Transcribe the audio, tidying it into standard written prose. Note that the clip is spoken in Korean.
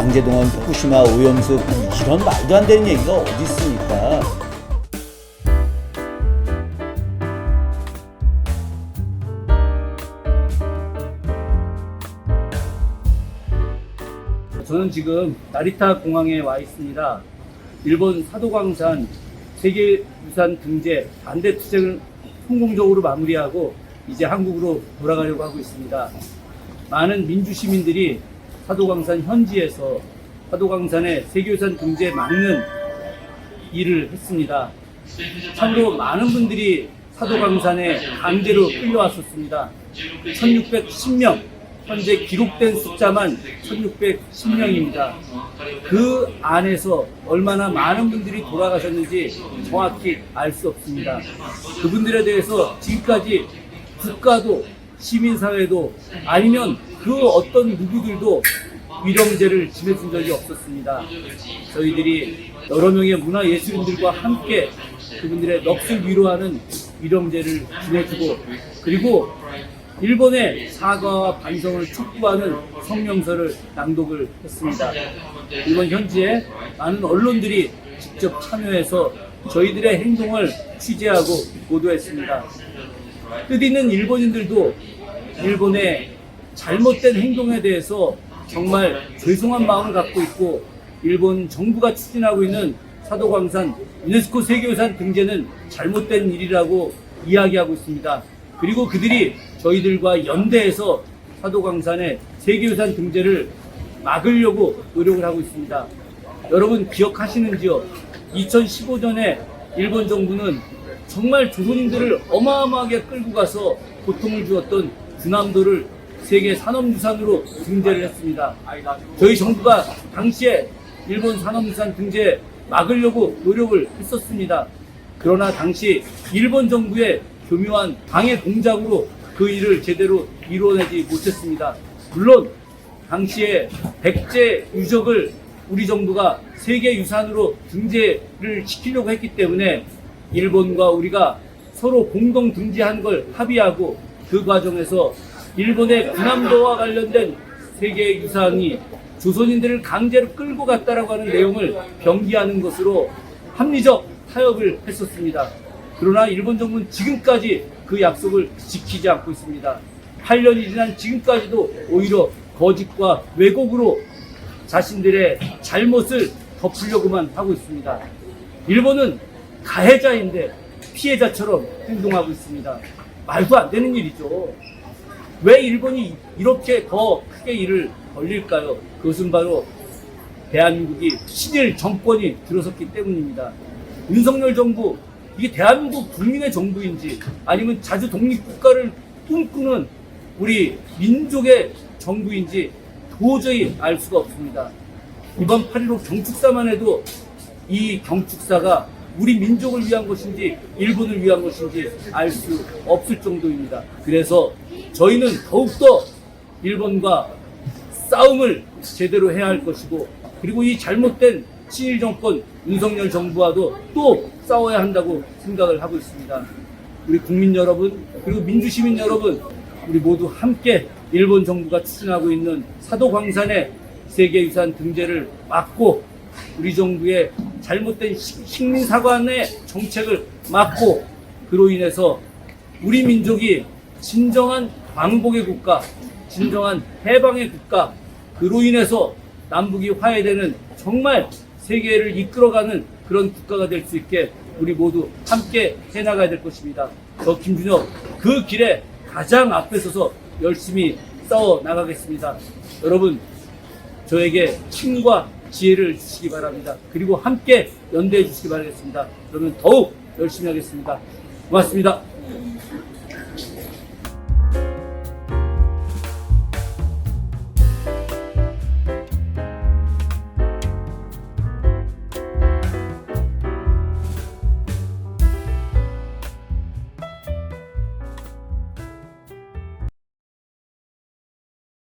양재동원, 후쿠시마 오염수 이런 말도 안 되는 얘기가 어디 있습니까? 저는 지금 나리타 공항에 와 있습니다. 일본 사도광산 세계유산 등재 반대 투쟁을 성공적으로 마무리하고 이제 한국으로 돌아가려고 하고 있습니다. 많은 민주시민들이 사도광산 현지에서 사도광산의 세계유산 등재 막는 일을 했습니다. 참으로 많은 분들이 사도광산에 강제로 끌려왔었습니다. 1610명, 현재 기록된 숫자만 1610명입니다. 그 안에서 얼마나 많은 분들이 돌아가셨는지 정확히 알 수 없습니다. 그분들에 대해서 지금까지 국가도 시민사회도 아니면 그 어떤 누구들도 위령제를 지내준 적이 없었습니다. 저희들이 여러 명의 문화예술인들과 함께 그분들의 넋을 위로하는 위령제를 지내주고, 그리고 일본의 사과와 반성을 촉구하는 성명서를 낭독을 했습니다. 일본 현지에 많은 언론들이 직접 참여해서 저희들의 행동을 취재하고 보도했습니다. 뜻있는 일본인들도 일본의 잘못된 행동에 대해서 정말 죄송한 마음을 갖고 있고, 일본 정부가 추진하고 있는 사도광산 유네스코 세계유산 등재는 잘못된 일이라고 이야기하고 있습니다. 그리고 그들이 저희들과 연대해서 사도광산의 세계유산 등재를 막으려고 노력을 하고 있습니다. 여러분 기억하시는지요? 2015년에 일본 정부는 정말 조선인들을 어마어마하게 끌고 가서 고통을 주었던 군함도를 세계 산업유산으로 등재를 했습니다. 저희 정부가 당시에 일본 산업유산 등재 막으려고 노력을 했었습니다. 그러나 당시 일본 정부의 교묘한 방해 공작으로 그 일을 제대로 이루어내지 못했습니다. 물론 당시에 백제 유적을 우리 정부가 세계유산으로 등재를 시키려고 했기 때문에 일본과 우리가 서로 공동 등재한 걸 합의하고, 그 과정에서 일본의 군함도와 관련된 세계유산이 조선인들을 강제로 끌고 갔다라고 하는 내용을 병기하는 것으로 합리적 타협을 했었습니다. 그러나 일본 정부는 지금까지 그 약속을 지키지 않고 있습니다. 8년이 지난 지금까지도 오히려 거짓과 왜곡으로 자신들의 잘못을 덮으려고만 하고 있습니다. 일본은 가해자인데 피해자처럼 행동하고 있습니다. 말도 안 되는 일이죠. 왜 일본이 이렇게 더 크게 일을 벌릴까요? 그것은 바로 대한민국이 친일 정권이 들어섰기 때문입니다. 윤석열 정부, 이게 대한민국 국민의 정부인지 아니면 자주 독립국가를 꿈꾸는 우리 민족의 정부인지 도저히 알 수가 없습니다. 이번 8.15 경축사만 해도 이 경축사가 우리 민족을 위한 것인지 일본을 위한 것인지 알 수 없을 정도입니다. 그래서 저희는 더욱더 일본과 싸움을 제대로 해야 할 것이고, 그리고 이 잘못된 친일 정권 윤석열 정부와도 또 싸워야 한다고 생각을 하고 있습니다. 우리 국민 여러분, 그리고 민주시민 여러분, 우리 모두 함께 일본 정부가 추진하고 있는 사도광산의 세계유산 등재를 막고, 우리 정부의 잘못된 식민사관의 정책을 막고, 그로 인해서 우리 민족이 진정한 광복의 국가, 진정한 해방의 국가, 그로 인해서 남북이 화해되는 정말 세계를 이끌어가는 그런 국가가 될 수 있게 우리 모두 함께 해나가야 될 것입니다. 저 김준혁 그 길에 가장 앞에 서서 열심히 싸워 나가겠습니다. 여러분, 저에게 힘과 지혜를 주시기 바랍니다. 그리고 함께 연대해 주시기 바라겠습니다. 그러면 더욱 열심히 하겠습니다. 고맙습니다.